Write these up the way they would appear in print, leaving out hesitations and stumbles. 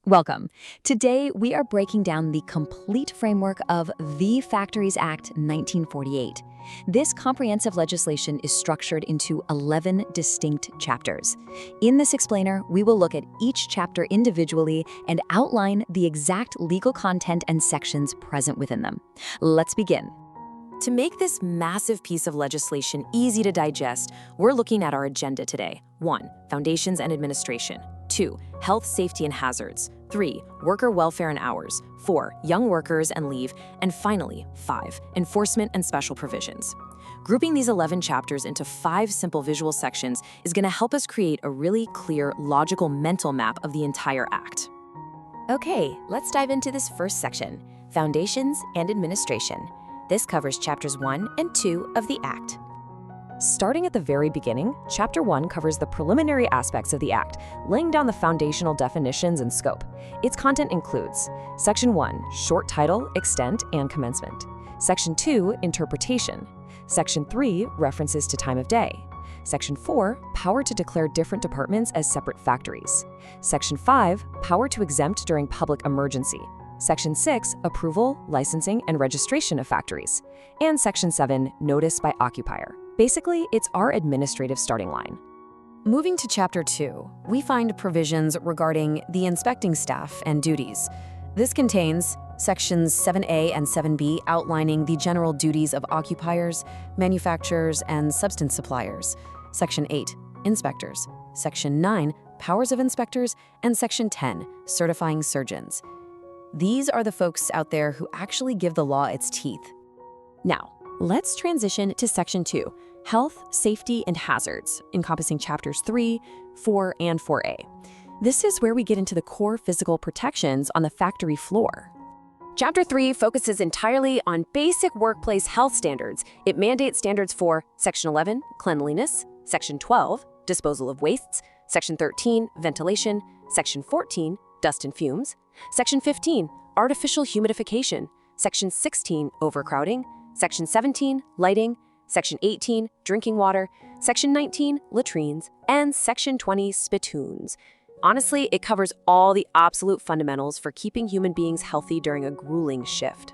Welcome. Today, we are breaking down the complete framework of the Factories Act 1948. This comprehensive legislation is structured into 11 distinct chapters. In this explainer, we will look at each chapter individually and outline the exact legal content and sections present within them. Let's begin. To make this massive piece of legislation easy to digest, we're looking at our agenda today. 1. Foundations and administration. 2. Health, safety, and hazards. 3. Worker welfare and hours. 4. Young workers and leave. And finally, 5. Enforcement and special provisions. Grouping these 11 chapters into 5 simple visual sections is going to help us create a really clear, logical mental map of the entire Act. Okay, let's dive into this first section, Foundations and Administration. This covers chapters 1 and 2 of the Act. Starting at the very beginning, Chapter 1 covers the preliminary aspects of the Act, laying down the foundational definitions and scope. Its content includes Section 1, Short Title, Extent, and Commencement. Section 2, Interpretation. Section 3, References to time of day. Section 4, Power to declare different departments as separate factories. Section 5, Power to exempt during public emergency. Section 6, Approval, Licensing, and Registration of Factories. And Section 7, Notice by Occupier. Basically, it's our administrative starting line. Moving to Chapter 2, we find provisions regarding the inspecting staff and duties. This contains Sections 7A and 7B outlining the general duties of occupiers, manufacturers, and substance suppliers. Section 8, Inspectors. Section 9, Powers of Inspectors, and Section 10, Certifying Surgeons. These are the folks out there who actually give the law its teeth. Now, let's transition to Section 2, Health, Safety, and Hazards, encompassing Chapters 3, 4, and 4A. This is where we get into the core physical protections on the factory floor. Chapter 3 focuses entirely on basic workplace health standards. It mandates standards for Section 11, Cleanliness, Section 12, Disposal of Wastes, Section 13, Ventilation, Section 14, Dust and Fumes, Section 15, Artificial Humidification, Section 16, Overcrowding, Section 17, Lighting, Section 18, Drinking Water, Section 19, Latrines, and Section 20, Spittoons. Honestly, it covers all the absolute fundamentals for keeping human beings healthy during a grueling shift.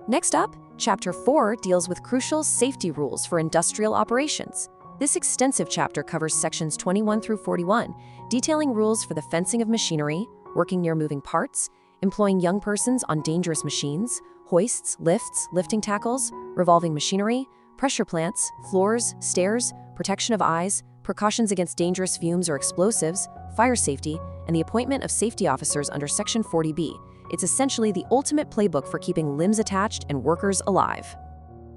Next up, Chapter 4 deals with crucial safety rules for industrial operations. This extensive chapter covers Sections 21 through 41, detailing rules for the fencing of machinery, working near moving parts, employing young persons on dangerous machines, hoists, lifts, lifting tackles, revolving machinery, pressure plants, floors, stairs, protection of eyes, precautions against dangerous fumes or explosives, fire safety, and the appointment of safety officers under Section 40B. It's essentially the ultimate playbook for keeping limbs attached and workers alive.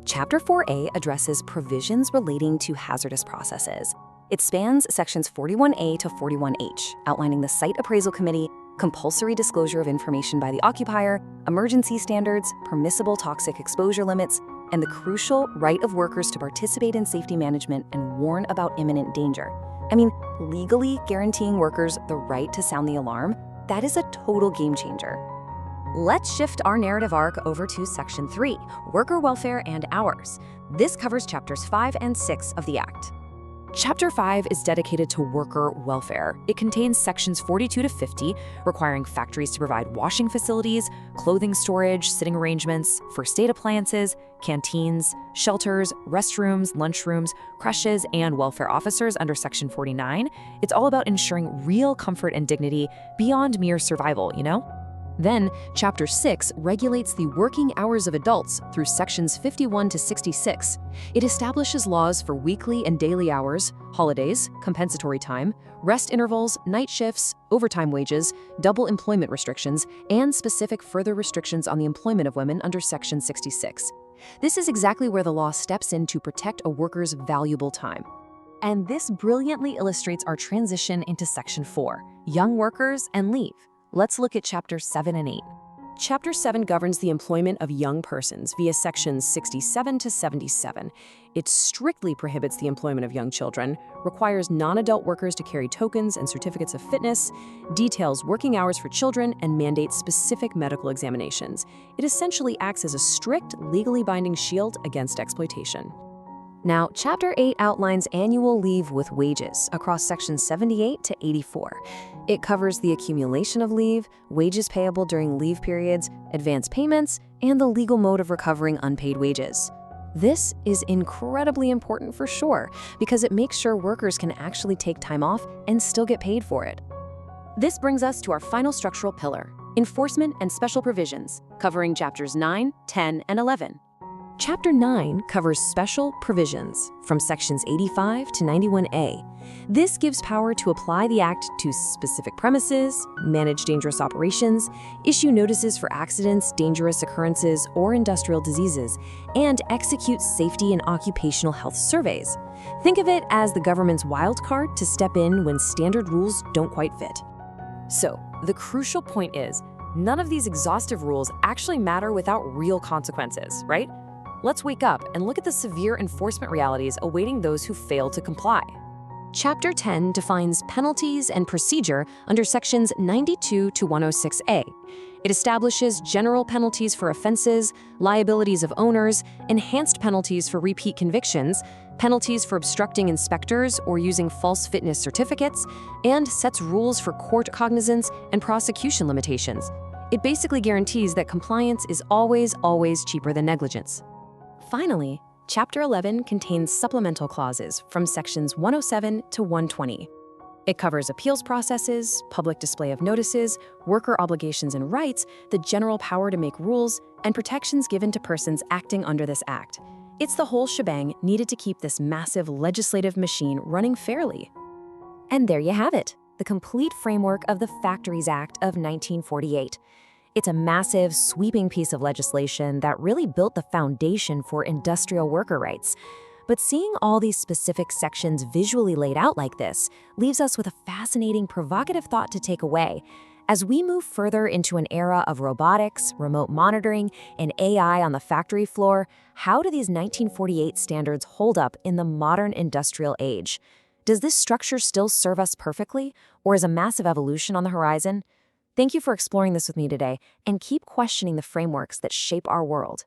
Chapter 4A addresses provisions relating to hazardous processes. It spans Sections 41A to 41H, outlining the Site Appraisal Committee, compulsory disclosure of information by the occupier, emergency standards, permissible toxic exposure limits, and the crucial right of workers to participate in safety management and warn about imminent danger. I mean, legally guaranteeing workers the right to sound the alarm, that is a total game changer. Let's shift our narrative arc over to Section 3, Worker Welfare and Hours. This covers Chapters 5 and 6 of the Act. Chapter 5 is dedicated to worker welfare. It contains Sections 42 to 50, requiring factories to provide washing facilities, clothing storage, sitting arrangements, first aid appliances, canteens, shelters, restrooms, lunchrooms, creches, and welfare officers under Section 49. It's all about ensuring real comfort and dignity beyond mere survival, you know? Then, Chapter 6 regulates the working hours of adults through Sections 51 to 66. It establishes laws for weekly and daily hours, holidays, compensatory time, rest intervals, night shifts, overtime wages, double employment restrictions, and specific further restrictions on the employment of women under Section 66. This is exactly where the law steps in to protect a worker's valuable time. And this brilliantly illustrates our transition into Section 4, Young Workers and Leave. Let's look at Chapters 7 and 8. Chapter 7 governs the employment of young persons via Sections 67 to 77. It strictly prohibits the employment of young children, requires non-adult workers to carry tokens and certificates of fitness, details working hours for children, and mandates specific medical examinations. It essentially acts as a strict, legally binding shield against exploitation. Now, Chapter 8 outlines annual leave with wages across Sections 78 to 84. It covers the accumulation of leave, wages payable during leave periods, advance payments, and the legal mode of recovering unpaid wages. This is incredibly important for sure, because it makes sure workers can actually take time off and still get paid for it. This brings us to our final structural pillar, enforcement and special provisions, covering chapters 9, 10, and 11. Chapter 9 covers special provisions from sections 85 to 91A. This gives power to apply the Act to specific premises, manage dangerous operations, issue notices for accidents, dangerous occurrences, or industrial diseases, and execute safety and occupational health surveys. Think of it as the government's wild card to step in when standard rules don't quite fit. So, the crucial point is, none of these exhaustive rules actually matter without real consequences, right? Let's wake up and look at the severe enforcement realities awaiting those who fail to comply. Chapter 10 defines penalties and procedure under sections 92 to 106A. It establishes general penalties for offenses, liabilities of owners, enhanced penalties for repeat convictions, penalties for obstructing inspectors or using false fitness certificates, and sets rules for court cognizance and prosecution limitations. It basically guarantees that compliance is always cheaper than negligence. Finally, Chapter 11 contains supplemental clauses from sections 107 to 120. It covers appeals processes, public display of notices, worker obligations and rights, the general power to make rules, and protections given to persons acting under this act. It's the whole shebang needed to keep this massive legislative machine running fairly. And there you have it, the complete framework of the Factories Act of 1948. It's a massive, sweeping piece of legislation that really built the foundation for industrial worker rights. But seeing all these specific sections visually laid out like this leaves us with a fascinating, provocative thought to take away. As we move further into an era of robotics, remote monitoring, and AI on the factory floor, how do these 1948 standards hold up in the modern industrial age? Does this structure still serve us perfectly, or is a massive evolution on the horizon? Thank you for exploring this with me today, and keep questioning the frameworks that shape our world.